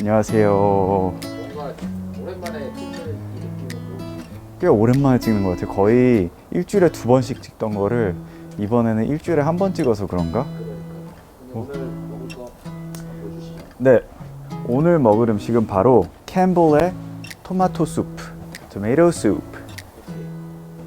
안녕하세요. 뭔가 오랜만에 찍는 이 느낌은 꽤 오랜만에 찍는 것 같아요. 거의 일주일에 2번씩 찍던 거를 이번에는 일주일에 1번 찍어서 그런가? 오늘 먹을 거 보여주시죠. 네, 오늘 먹을 음식은 바로 캠벨의 토마토 수프, 토마토 수프.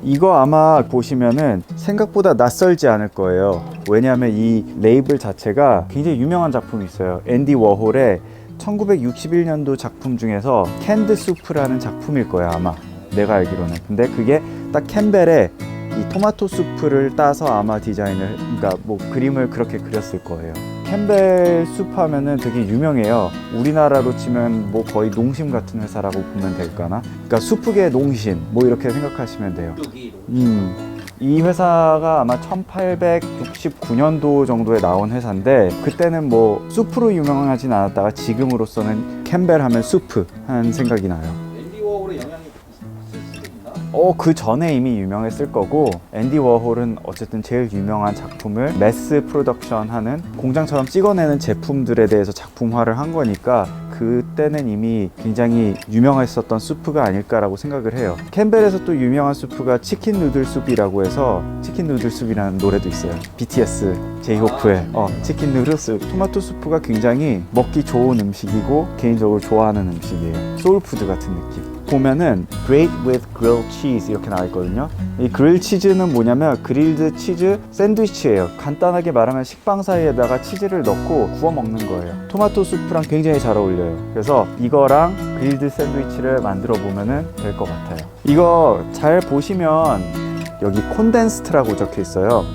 이거 아마 보시면은 생각보다 낯설지 않을 거예요. 왜냐하면 이 레이블 자체가 굉장히 유명한 작품이 있어요. 앤디 워홀의 1961년도 작품 중에서 캔드 수프라는 작품일 거예요, 아마. 내가 알기로는. 근데 그게 딱 캠벨의 이 토마토 수프를 따서 아마 디자인을, 그러니까 뭐 그림을 그렇게 그렸을 거예요. 캠벨 수프 하면은 되게 유명해요. 우리나라로 치면 뭐 거의 농심 같은 회사라고 보면 될까나? 그러니까 수프계 농심 뭐 이렇게 생각하시면 돼요. 이 회사가 아마 1869년도 정도에 나온 회사인데, 그때는 뭐 수프로 유명하진 않았다가 지금으로서는 캠벨 하면 수프 하는 생각이 나요. 앤디 워홀의 영향이 있을 수도 있나? 그 전에 이미 유명했을 거고, 앤디 워홀은 어쨌든 제일 유명한 작품을 매스 프로덕션 하는 공장처럼 찍어내는 제품들에 대해서 작품화를 한 거니까 그때는 이미 굉장히 유명했었던 수프가 아닐까라고 생각을 해요. 캠벨에서 또 유명한 수프가 치킨 누들 수프라고 해서 치킨 누들 수프라는 노래도 있어요. BTS 제이호프의 치킨 누들 수프. 토마토 수프가 굉장히 먹기 좋은 음식이고 개인적으로 좋아하는 음식이에요. 소울푸드 같은 느낌. 보면은 Great with grilled cheese 이렇게 나와 있거든요. 이 그릴 치즈는 뭐냐면 그릴드 치즈 샌드위치예요. 간단하게 말하면 식빵 사이에다가 치즈를 넣고 구워 먹는 거예요. 토마토 수프랑 굉장히 잘 어울려요. 그래서 이거랑 그릴드 샌드위치를 만들어 보면은 될 것 같아요. 이거 잘 보시면 여기 콘덴스트라고 적혀 있어요.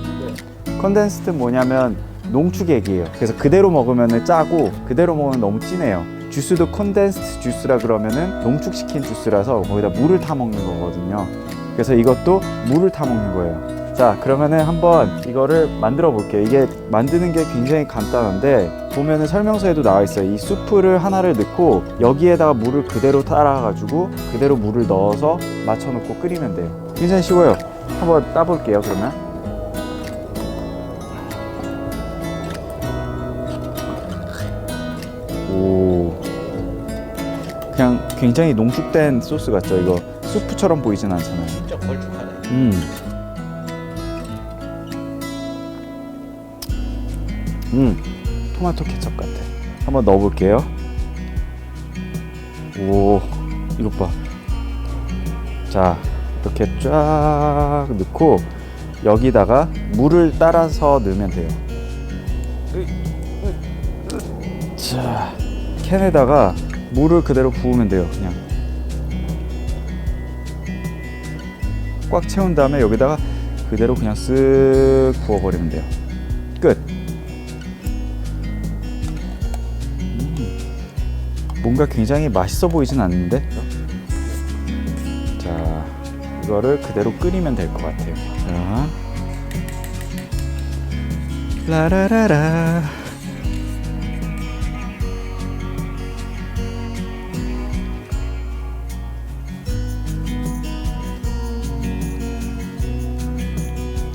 콘덴스트 뭐냐면 농축액이에요. 그래서 그대로 먹으면 짜고 그대로 먹으면 너무 진해요. 주스도 콘덴스트 주스라 그러면은 농축시킨 주스라서 거기다 물을 타 먹는 거거든요. 그래서 이것도 물을 타 먹는 거예요. 자, 그러면은 한번 이거를 만들어 볼게요. 이게 만드는 게 굉장히 간단한데 보면은 설명서에도 나와 있어요. 이 수프를 하나를 넣고 여기에다가 물을 그대로 따라 가지고 그대로 물을 넣어서 맞춰 놓고 끓이면 돼요. 굉장히 쉬워요. 한번 따볼게요. 그러면 그냥 굉장히 농축된 소스 같죠? 이거 수프처럼 보이진 않잖아요. 진짜 걸쭉하네. 토마토 케첩 같아. 한번 넣어볼게요. 오, 이것 봐. 자, 이렇게 쫙 넣고 여기다가 물을 따라서 넣으면 돼요. 자, 캔에다가 물을 그대로 부으면 돼요. 그냥 꽉 채운 다음에 여기다가 그대로 그냥 쓱 부어버리면 돼요. 끝. 뭔가 굉장히 맛있어 보이진 않는데? 자, 이거를 그대로 끓이면 될 것 같아요. 자, 라라라라.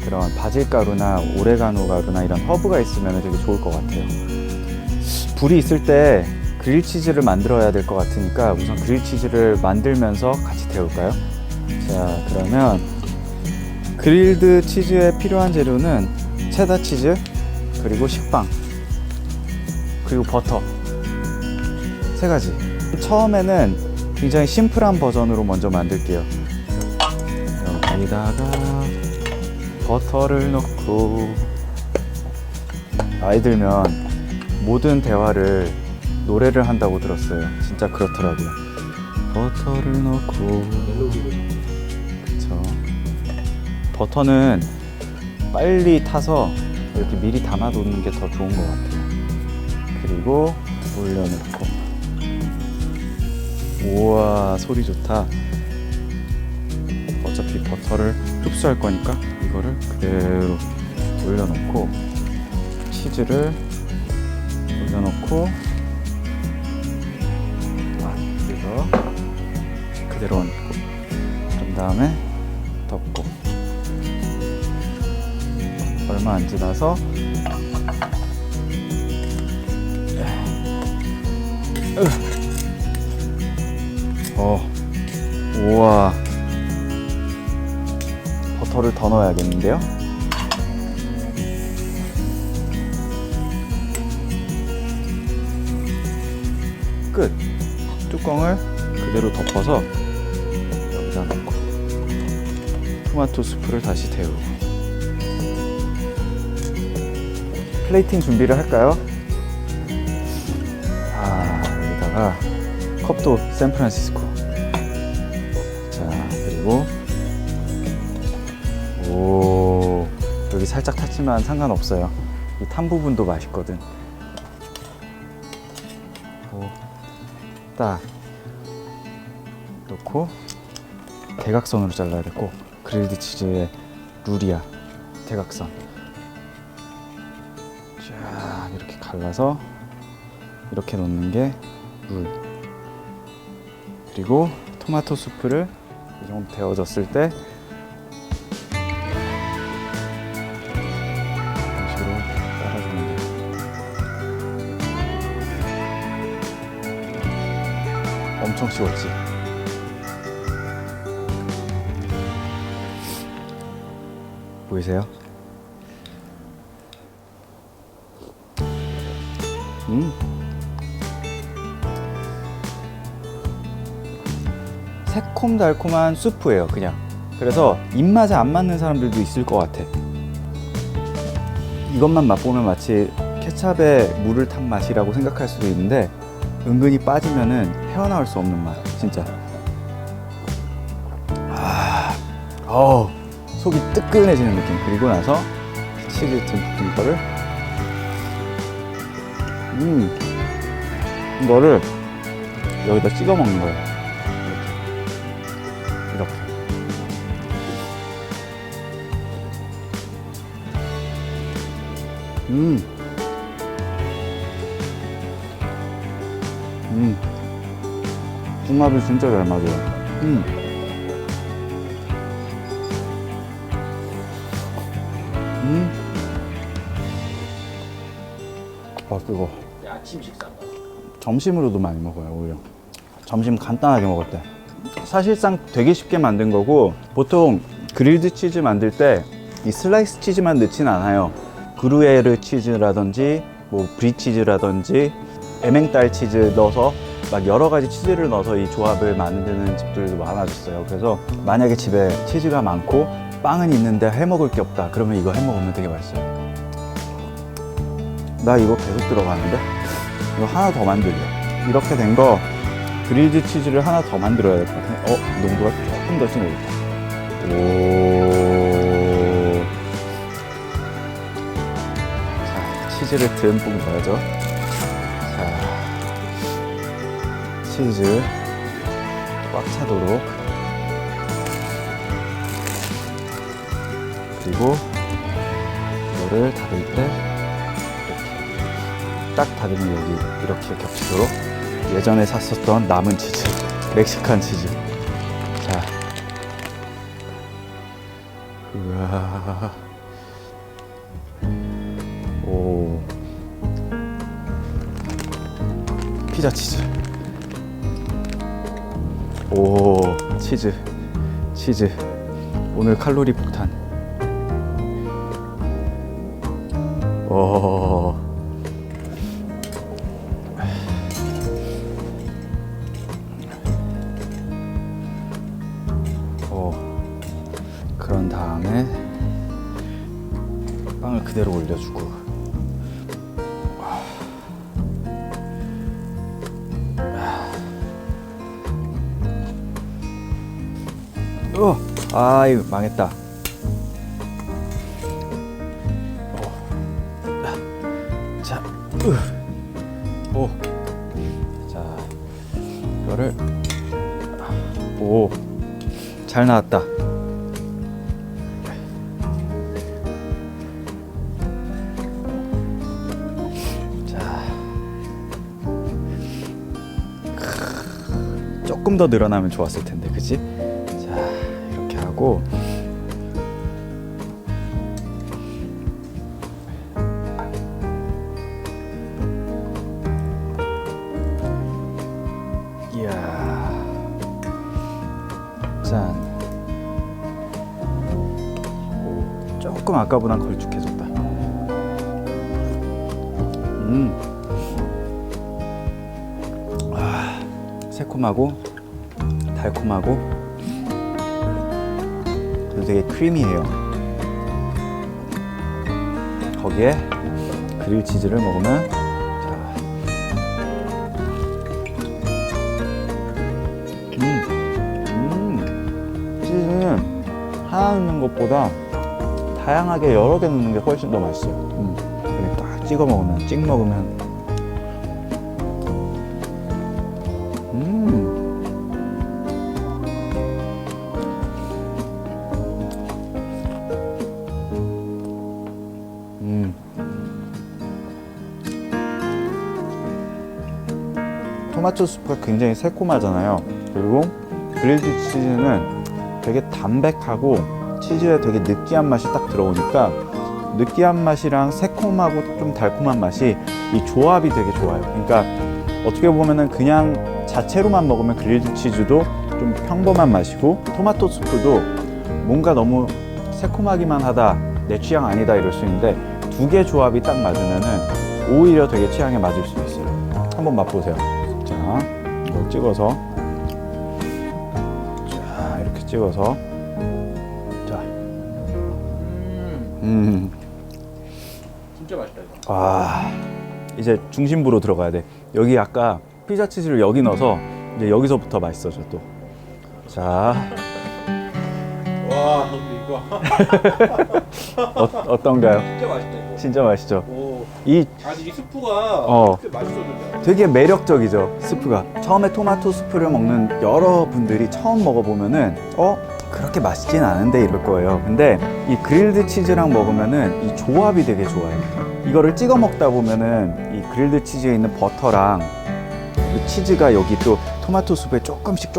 그런 바질 가루나 오레가노 가루나 이런 허브가 있으면 되게 좋을 것 같아요. 불이 있을 때 그릴 치즈를 만들어야 될 것 같으니까 우선 그릴 치즈를 만들면서 같이 데울까요? 자, 그러면 그릴드 치즈에 필요한 재료는 체다 치즈, 그리고 식빵, 그리고 버터, 3가지. 처음에는 굉장히 심플한 버전으로 먼저 만들게요. 여기다가 버터를 넣고, 나이 들면 모든 대화를 노래를 한다고 들었어요. 진짜 그렇더라고요. 버터를 넣고. 그쵸. 버터는 빨리 타서 이렇게 미리 담아두는 게 더 좋은 것 같아요. 그리고 올려놓고. 우와, 소리 좋다. 어차피 버터를 흡수할 거니까 이거를 그대로 올려놓고 치즈를 올려놓고 그래서 그대로 얹고 그런 다음에 덮고 얼마 안 지나서 우와. 버터를 더 넣어야겠는데요? 끝. 뚜껑을 그대로 덮어서 여기다 넣고 토마토 수프를 다시 데우고 플레이팅 준비를 할까요? 여기다가 컵도 샌프란시스코. 자, 그리고 여기 살짝 탔지만 상관없어요. 이 탄 부분도 맛있거든. 딱 넣고 대각선으로 잘라야 되고, 그릴드 치즈의 룰이야. 대각선. 쫙 이렇게 갈라서 이렇게 넣는 게 룰. 그리고 토마토 수프를 이 정도 데워졌을 때 이런 식으로 따라주는 게 엄청 쉬웠지. 보이세요? 새콤달콤한 수프예요, 그냥. 그래서 입맛에 안 맞는 사람들도 있을 것 같아. 이것만 맛보면 마치 케찹에 물을 탄 맛이라고 생각할 수도 있는데, 은근히 빠지면은 헤어나올 수 없는 맛, 진짜. 속이 뜨끈해지는 느낌. 그리고 나서 치즈 듬뿍 거를 이거를 여기다 찍어 먹는 거예요. 이렇게. 궁합이 진짜 잘 맞아요. 뜨거워. 아침 식사인가? 점심으로도 많이 먹어요, 오히려. 점심 간단하게 먹을 때. 사실상 되게 쉽게 만든 거고, 보통 그릴드 치즈 만들 때 이 슬라이스 치즈만 넣진 않아요. 그루에르 치즈라든지 뭐 브리치즈라든지 에맹딸 치즈 넣어서 막 여러 가지 치즈를 넣어서 이 조합을 만드는 집들도 많아졌어요. 그래서 만약에 집에 치즈가 많고 빵은 있는데 해 먹을 게 없다, 그러면 이거 해 먹으면 되게 맛있어요. 나 이거 계속 들어가는데? 이거 하나 더 만들려. 이렇게 된 거 그릴드 치즈를 하나 더 만들어야 될 것 같아. 농도가 조금 더 진해졌다. 자, 치즈를 듬뿍 넣어야죠. 자, 치즈 꽉 차도록. 그리고 이거를 닫을 때 딱 닫으면 여기 이렇게 겹치도록. 예전에 샀었던 남은 치즈, 멕시칸 치즈. 자, 우와. 피자 치즈. 치즈. 오늘 칼로리 폭탄. 그런 다음에 빵을 그대로 올려주고. 이거 망했다. 자, 자, 이거를 잘 나왔다. 자, 조금 더 늘어나면 좋았을 텐데, 그치? 자, 이렇게 하고. 이야, 조금 아까보단 걸쭉해졌다. 새콤하고 달콤하고 그리고 되게 크리미해요. 거기에 그릴 치즈를 먹으면 자, 치즈는 하나 넣는 것보다 다양하게 여러 개 넣는 게 훨씬 더 맛있어요. 이렇게 딱 찍어 먹으면 찍 먹으면 토마토 수프가 굉장히 새콤하잖아요. 그리고 그릴드 치즈는 되게 담백하고 치즈에 되게 느끼한 맛이 딱 들어오니까 느끼한 맛이랑 새콤하고 좀 달콤한 맛이 이 조합이 되게 좋아요. 그러니까 어떻게 보면은 그냥 자체로만 먹으면 그릴드 치즈도 좀 평범한 맛이고 토마토 수프도 뭔가 너무 새콤하기만 하다, 내 취향 아니다 이럴 수 있는데 두 개 조합이 딱 맞으면은 오히려 되게 취향에 맞을 수 있어요. 한번 맛보세요. 자, 이걸 찍어서 자, 이렇게 찍어서 자, 진짜 맛있다 이거. 와, 이제 중심부로 들어가야 돼. 여기 아까 피자 치즈를 여기 넣어서 이제 여기서부터 맛있어져 또. 자, 와, 근데 이거 어떤가요? 진짜 맛있다 이거. 진짜 맛있죠? 오, 이 아니 이 스프가 그렇게 맛있어졌냐? 되게 매력적이죠, 스프가. 처음에 토마토 스프를 먹는 여러분들이 처음 먹어보면은 그렇게 맛있진 않은데 이럴 거예요. 근데 이 그릴드 치즈랑 먹으면은 이 조합이 되게 좋아요. 이거를 찍어 먹다 보면은 이 그릴드 치즈에 있는 버터랑 이 치즈가 여기 또 토마토 수프에 조금씩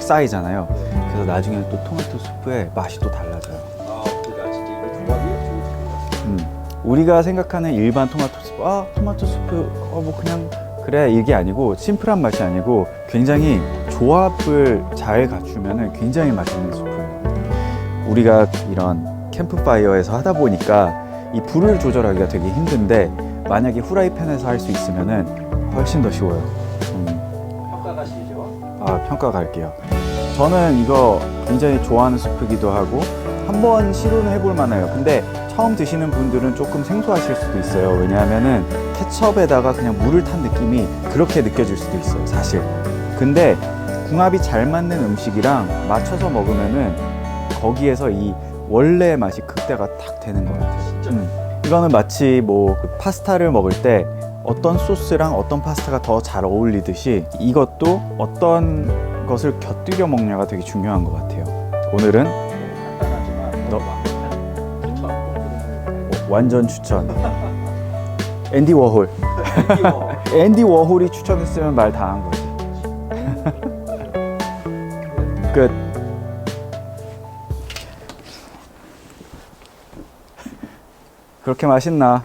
쌓이잖아요. 그래서 나중에는 또 토마토 수프의 맛이 또 달라져요. 아, 그러니까 진짜 이거 조합이 좋은. 우리가 생각하는 일반 토마토 수프, 토마토 수프, 뭐 그냥 그래 이게 아니고 심플한 맛이 아니고 굉장히 조합을 잘 갖추면은 굉장히 맛있는 수프예요. 우리가 이런 캠프파이어에서 하다 보니까 이 불을 조절하기가 되게 힘든데 만약에 후라이팬에서 할 수 있으면은 훨씬 더 쉬워요. 평가가시죠? 평가 갈게요. 저는 이거 굉장히 좋아하는 수프기도 하고 한번 시도는 해볼 만해요. 근데 처음 드시는 분들은 조금 생소하실 수도 있어요. 왜냐하면은 케첩에다가 그냥 물을 탄 느낌이 그렇게 느껴질 수도 있어요, 사실. 근데 궁합이 잘 맞는 음식이랑 맞춰서 먹으면은 거기에서 이 원래의 맛이 그때가 딱 되는 것 같아요. 진짜. 이거는 마치 뭐 그 파스타를 먹을 때 어떤 소스랑 어떤 파스타가 더 잘 어울리듯이 이것도 어떤 것을 곁들여 먹냐가 되게 중요한 것 같아요. 오늘은 간단하지만 완전 추천. 앤디 워홀. 앤디 워홀이 추천했으면 말 다 한 거지. 끝. 그렇게 맛있나?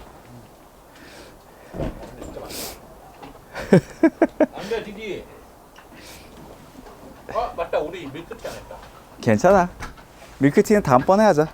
안돼 디디. 맞다, 우리 밀크티 안 했다. 괜찮아. 밀크티는 다음번에 하자.